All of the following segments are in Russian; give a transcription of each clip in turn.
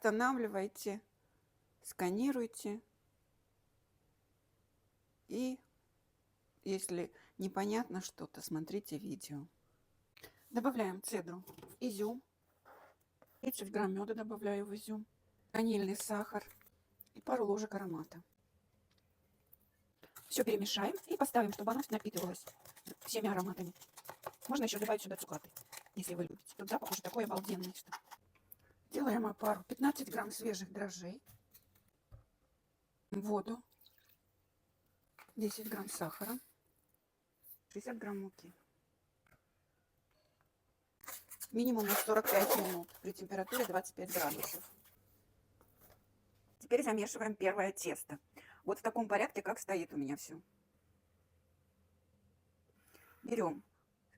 останавливайте, сканируйте. И если непонятно что-то, смотрите видео. Добавляем цедру, изюм. 30 грамм меда добавляю в изюм. Ванильный сахар и пару ложек аромата. Все перемешаем и поставим, чтобы оно напитывалось всеми ароматами. Можно еще добавить сюда цукаты, если вы любите. Тут запах уже такой обалденный, что... Делаем опару. 15 грамм свежих дрожжей. Воду. 10 грамм сахара. 60 грамм муки. Минимум на 45 минут при температуре 25 градусов. Теперь замешиваем первое тесто. Вот в таком порядке, как стоит у меня все. Берем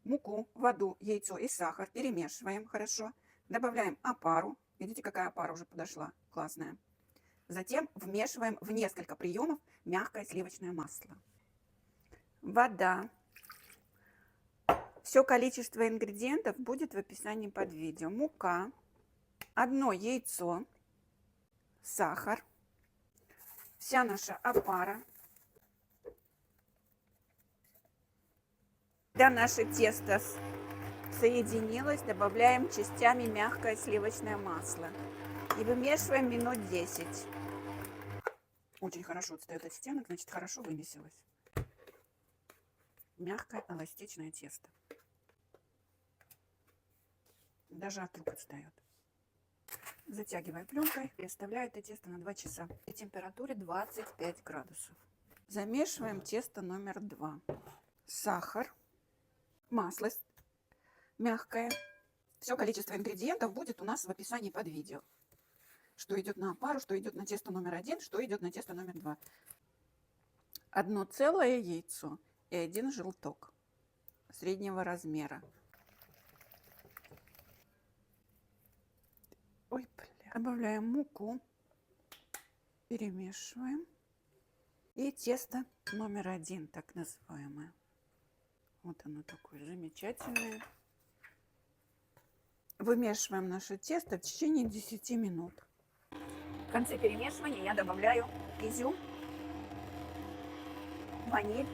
муку, воду, яйцо и сахар. Перемешиваем хорошо. Добавляем опару. Видите, какая опара уже подошла? Классная. Затем вмешиваем в несколько приемов мягкое сливочное масло. Вода. Все количество ингредиентов будет в описании под видео. Мука, одно яйцо, сахар, вся наша опара. Когда наше тесто соединилось, добавляем частями мягкое сливочное масло и вымешиваем минут 10. Очень хорошо отстает от стенок, значит, хорошо вымесилось. Мягкое эластичное тесто. Даже от рук отстает. Затягивая пленкой и оставляю это тесто на 2 часа при температуре 25 градусов. Замешиваем тесто номер 2. Сахар, масло мягкое. Все количество ингредиентов будет у нас в описании под видео. Что идет на опару, что идет на тесто номер 1, что идет на тесто номер 2. Одно целое яйцо и 1 желток среднего размера. Ой, бля. Добавляем муку, перемешиваем. И тесто номер 1, так называемое. Вот оно такое замечательное. Вымешиваем наше тесто в течение 10 минут. В конце перемешивания я добавляю изюм, ваниль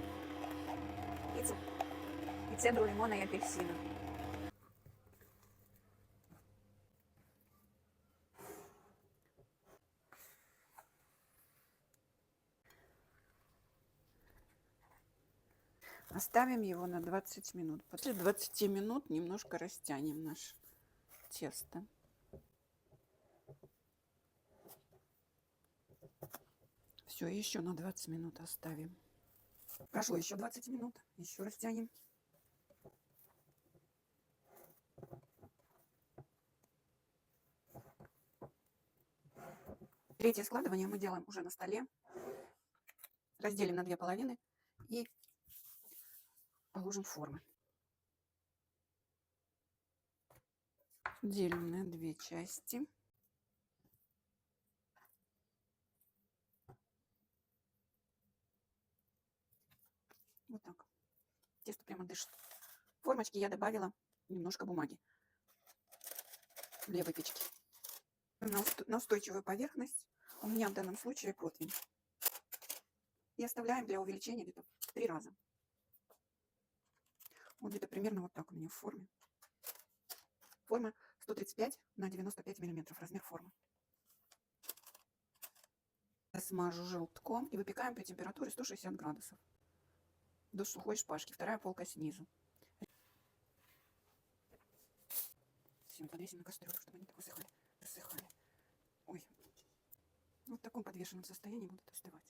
и цедру лимона и апельсина. Оставим его на 20 минут. После 20 минут немножко растянем наше тесто. Все, еще на 20 минут оставим. Прошло еще 20 минут. Еще растянем. Третье складывание мы делаем уже на столе. Разделим на 2 половины и положим формы. Делим на 2 части. Вот так. Тесто прямо дышит. В формочке я добавила немножко бумаги для выпечки. На устойчивую поверхность у меня в данном случае противень. И оставляем для увеличения где-то 3 раза. Вот где-то примерно вот так у меня в форме. Форма 135 на 95 миллиметров, размер формы. Смажу желтком и выпекаем при температуре 160 градусов. До сухой шпажки, вторая полка снизу. Все, подвесим на кастрюлю, чтобы они так высыхали. Ой. Вот в таком подвешенном состоянии будут остывать.